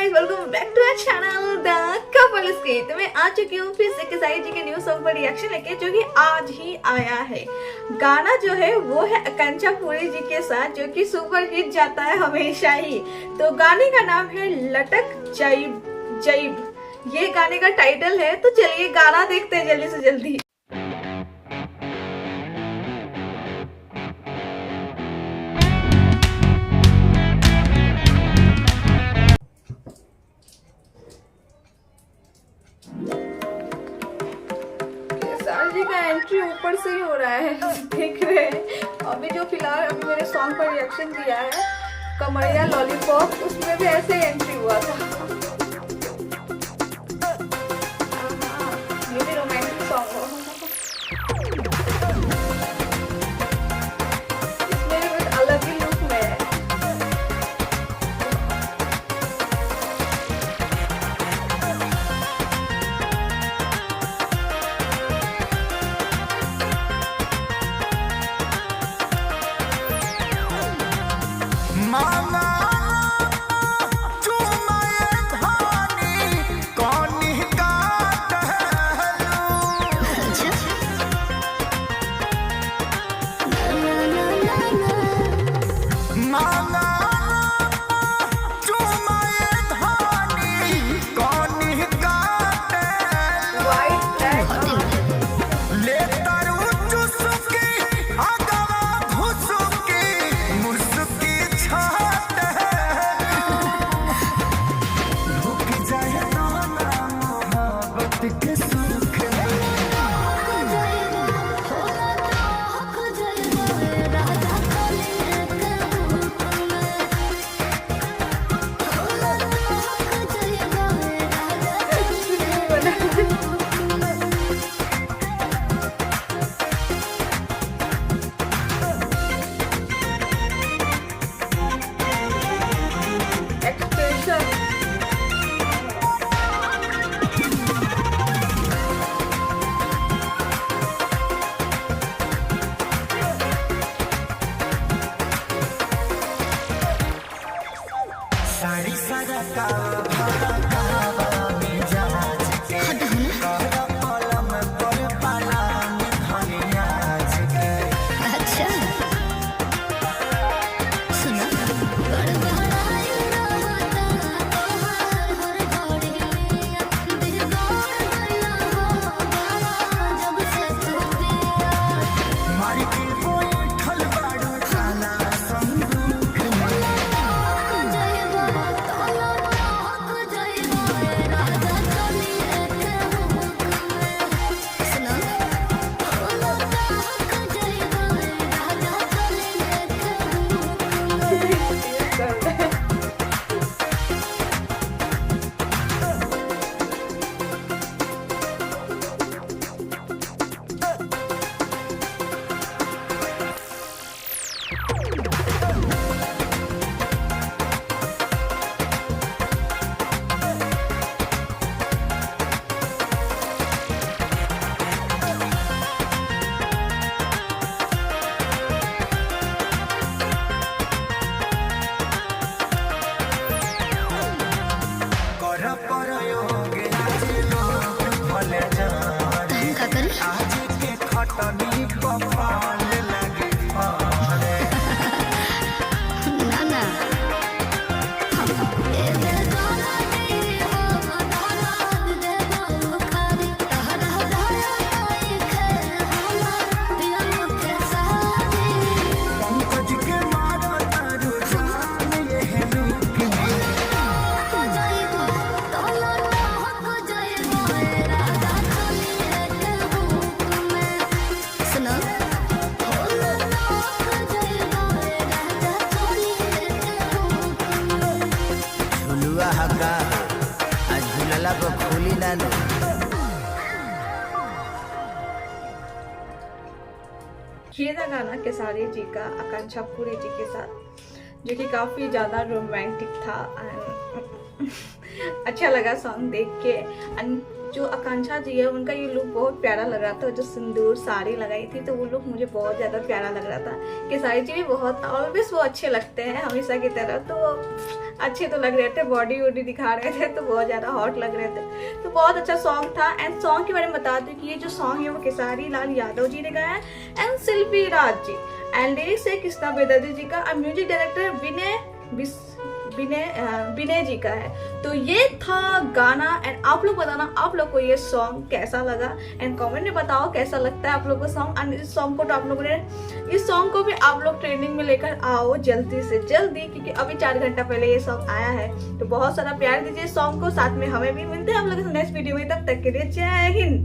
Guys, welcome bank two आवर channel द couple skate. तो मैं आ चुकी हूँ फिर से केसारी जी के न्यू सॉन्ग पर रिएक्शन लेके, जो कि आज ही आया है। गाना जो है वो है आकांक्षा पुरी जी के साथ, जो कि सुपर हिट जाता है हमेशा ही। तो गाने का नाम है लटक जैब जैब, ये गाने का टाइटल है। तो चलिए गाना देखते हैं जल्दी से जल्दी। केसारी जी का एंट्री ऊपर से ही हो रहा है, देख रहे हैं। अभी जो फिलहाल अभी मेरे सॉन्ग पर रिएक्शन दिया है कमरिया लॉलीपॉप, उसमें भी ऐसे एंट्री हुआ था। ये भी रोमांटिक सॉन्ग हो, इसमें भी कुछ अलग ही लुक में है। ये था गाना केसारी जी का आकांक्षा पुरी जी के साथ, जो कि काफ़ी ज़्यादा रोमांटिक था। अच्छा लगा सॉन्ग देख के। एंड जो आकांक्षा जी है उनका ये लुक बहुत प्यारा लग रहा था, जो सिंदूर साड़ी लगाई थी तो वो लुक मुझे बहुत ज़्यादा प्यारा लग रहा था। केसारी जी भी बहुत ऑलवेज वो अच्छे लगते हैं हमेशा की तरह, तो अच्छे तो लग रहे थे, बॉडी वॉडी दिखा रहे थे तो बहुत ज्यादा हॉट लग रहे थे। तो बहुत अच्छा सॉन्ग था। एंड सॉन्ग के बारे में बता दूं कि ये जो सॉन्ग है वो खेसारी लाल यादव जी ने गाया है and Shilpi Raj ji, and lyrics है कृष्णा बेदर्जी जी का, और म्यूजिक डायरेक्टर विनय जी का है। तो ये था गाना। एंड आप लोग बताना आप लोग को ये सॉन्ग कैसा लगा, एंड कमेंट में बताओ कैसा लगता है आप लोग को सॉन्ग। एंड इस सॉन्ग को तो आप लोगों ने, इस सॉन्ग को भी आप लोग ट्रेंडिंग में लेकर आओ जल्दी से जल्दी, क्योंकि अभी 4 घंटा पहले ये सॉन्ग आया है। तो बहुत सारा प्यार दीजिए सॉन्ग को, साथ में हमें भी। मिलते हैं आप लोगों से नेक्स्ट वीडियो में, तब तक के लिए जय हिंद।